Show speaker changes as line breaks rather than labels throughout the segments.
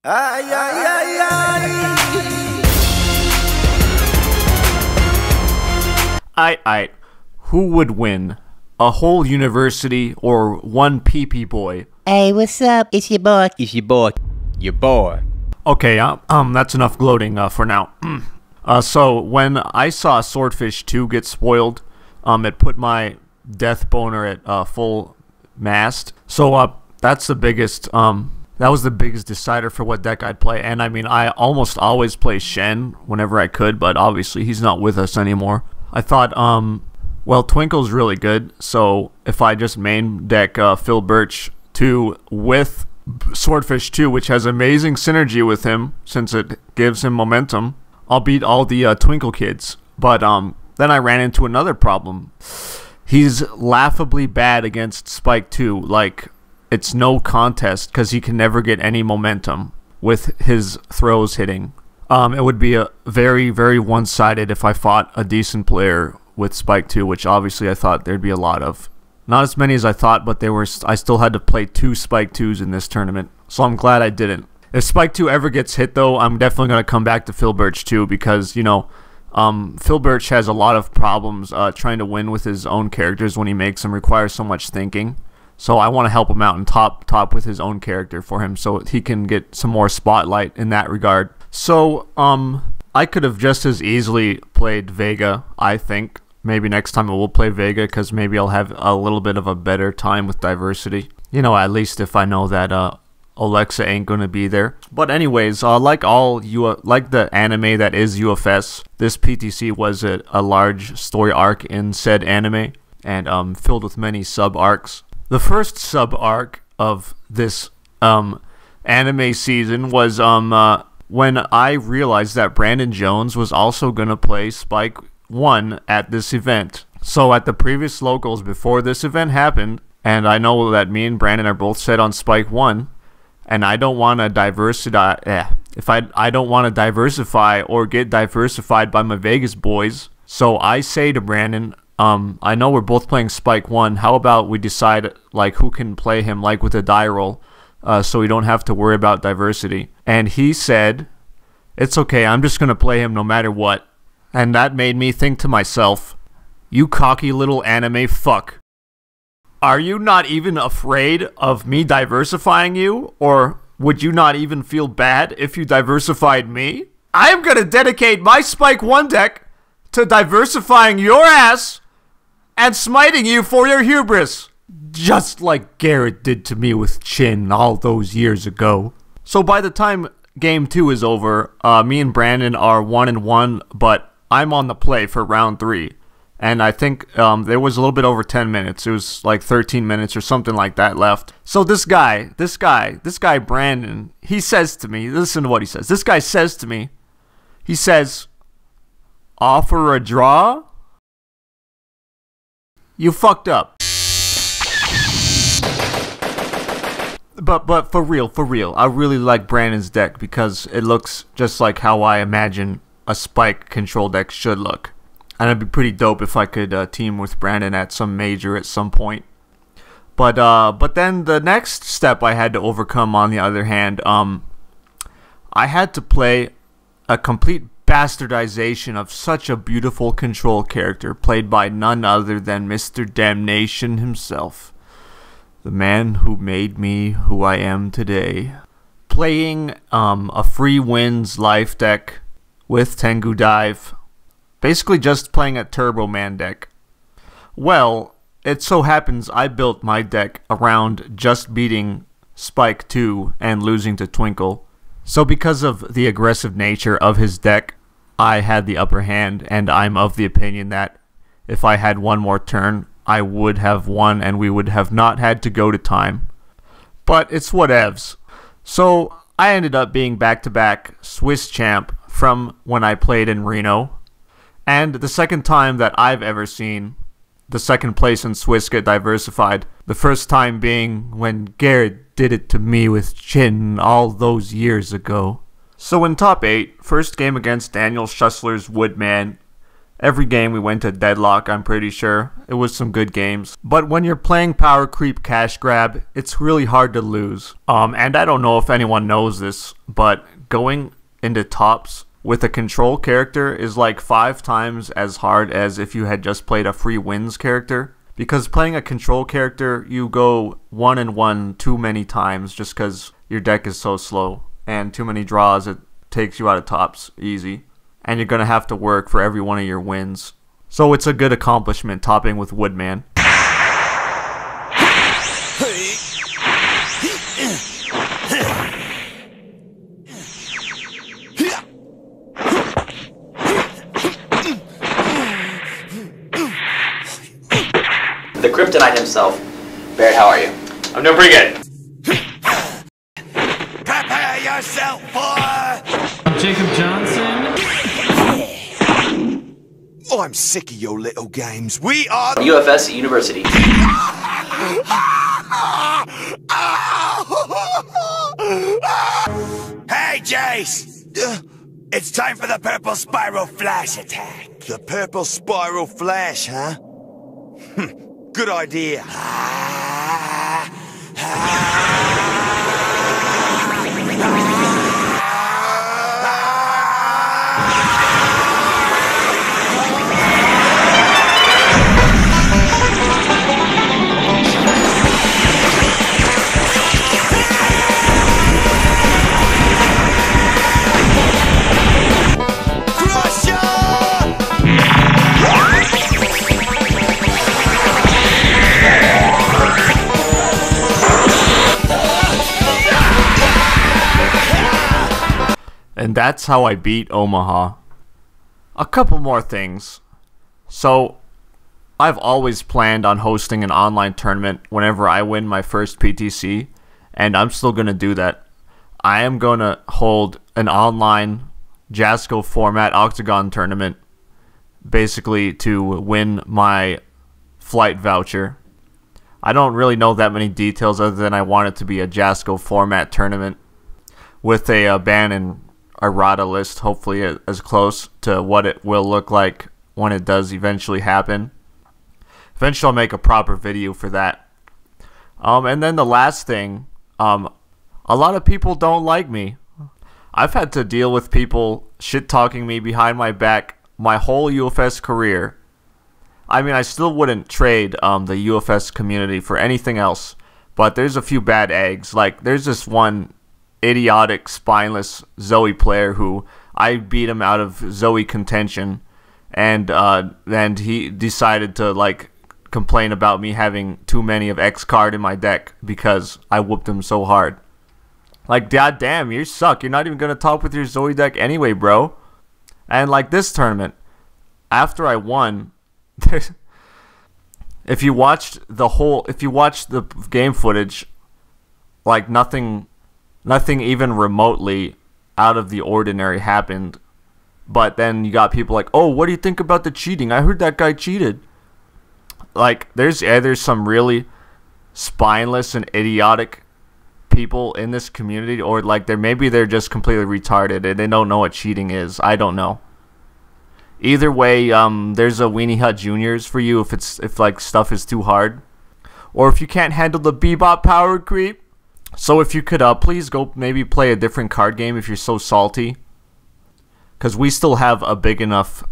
Aight. Who would win? A whole university or one pee-pee boy?
Hey, what's up? It's your boy.
Your boy.
Okay, that's enough gloating for now. So when I saw Swordfish 2 get spoiled, it put my death boner at full mast. So that's the biggest that was the biggest decider for what deck I'd play. And I mean, I almost always play Shen whenever I could, but obviously he's not with us anymore. I thought well, Twinkle's really good, so if I just main deck Phil Birch 2 with Swordfish 2, which has amazing synergy with him since it gives him momentum, I'll beat all the Twinkle kids. But then I ran into another problem. He's laughably bad against Spike 2. Like, it's no contest because he can never get any momentum with his throws hitting. It would be a very, very one-sided if I fought a decent player with Spike 2, which obviously I thought there'd be a lot of. Not as many as I thought, but I still had to play 2 Spike 2s in this tournament, so I'm glad I didn't. If Spike 2 ever gets hit, though, I'm definitely going to come back to Phil Birch 2 because, you know, Phil Birch has a lot of problems trying to win with his own characters when he makes them require so much thinking. So I want to help him out and top with his own character for him so he can get some more spotlight in that regard. So, I could have just as easily played Vega, I think. Maybe next time I will play Vega because maybe I'll have a little bit of a better time with diversity. You know, at least if I know that Alexa ain't going to be there. But anyways, like the anime that is UFS, this PTC was a large story arc in said anime and filled with many sub-arcs. The first sub-arc of this anime season was when I realized that Brandon Jones was also going to play Spike 1 at this event. So at the previous locals before this event happened, and I know that me and Brandon are both set on Spike 1, and I don't want to diversify. I don't want to diversify or get diversified by my Vegas boys. So I say to Brandon, I know we're both playing Spike 1. How about we decide like who can play him like with a die roll, so we don't have to worry about diversity. And he said, "It's okay. I'm just gonna play him no matter what." And that made me think to myself, you cocky little anime fuck. Are you not even afraid of me diversifying you? Or would you not even feel bad if you diversified me? I am gonna dedicate my Spike 1 deck to diversifying your ass and smiting you for your hubris. Just like Garrett did to me with Chin all those years ago. So by the time game 2 is over, me and Brandon are 1-1, but I'm on the play for round 3. And I think there was a little bit over 10 minutes. It was like 13 minutes or something like that left. So this guy, Brandon, he says to me, listen to what he says. This guy says to me, he says, "Offer a draw? You fucked up." But for real, I really like Brandon's deck because it looks just like how I imagine a Spike control deck should look. And it'd be pretty dope if I could team with Brandon at some major at some point. But then the next step I had to overcome, on the other hand, I had to play a complete bastardization of such a beautiful control character played by none other than Mr. Damnation himself. The man who made me who I am today. Playing a free wins life deck with Tengu Dive. Basically just playing a Turbo Man deck. Well, it so happens I built my deck around just beating Spike 2 and losing to Twinkle. So because of the aggressive nature of his deck, I had the upper hand, and I'm of the opinion that if I had one more turn, I would have won and we would have not had to go to time. But it's whatevs. So I ended up being back-to-back Swiss champ from when I played in Reno. And the second time that I've ever seen the second place in Swiss get diversified. The first time being when Garrett did it to me with Chin all those years ago. So in top 8, first game against Daniel Schussler's Woodman. Every game we went to deadlock, I'm pretty sure. it was some good games. But when you're playing Power Creep Cash Grab, it's really hard to lose. And I don't know if anyone knows this, but going into tops with a control character is like 5 times as hard as if you had just played a free wins character. Because playing a control character, you go 1-1 too many times just because your deck is so slow. And too many draws, it takes you out of tops easy. And you're going to have to work for every one of your wins. So it's a good accomplishment topping with Woodman.
The Kryptonite himself. Barrett, how are you? I'm doing pretty good.
Prepare yourself for...
Jacob Johnson.
I'm sick of your little games. We are...
UFS University.
Hey, Jace! It's time for the purple spiral flash attack. The purple spiral flash, huh? Good idea.
And that's how I beat Omaha. A couple more things. So, I've always planned on hosting an online tournament whenever I win my first PTC, and I'm still going to do that. I am going to hold an online Jasco format Octagon tournament, basically to win my flight voucher. I don't really know that many details other than I want it to be a Jasco format tournament with a ban and errata list, hopefully as close to what it will look like when it does eventually happen. Eventually I'll make a proper video for that. And then the last thing, a lot of people don't like me. I've had to deal with people shit-talking me behind my back my whole UFS career. I mean, I still wouldn't trade the UFS community for anything else, but there's a few bad eggs. Like, there's this one idiotic, spineless Zoe player who I beat him out of Zoe contention, and he decided to like complain about me having too many of X card in my deck because I whooped him so hard. Like, god damn, you suck. You're not even gonna top with your Zoe deck anyway, bro. And like this tournament, after I won, if you watched the game footage, like nothing even remotely out of the ordinary happened. But then you got people like, oh, what do you think about the cheating? I heard that guy cheated. Like, there's some really spineless and idiotic people in this community, or like maybe they're just completely retarded and they don't know what cheating is. I don't know. Either way, there's a Weenie Hut Juniors for you if like stuff is too hard, or if you can't handle the Bebop power creep. So if you could please go maybe play a different card game if you're so salty, because we still have a big enough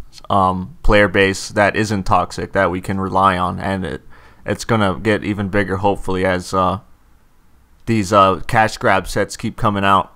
player base that isn't toxic that we can rely on, and it's gonna get even bigger hopefully as these cash grab sets keep coming out.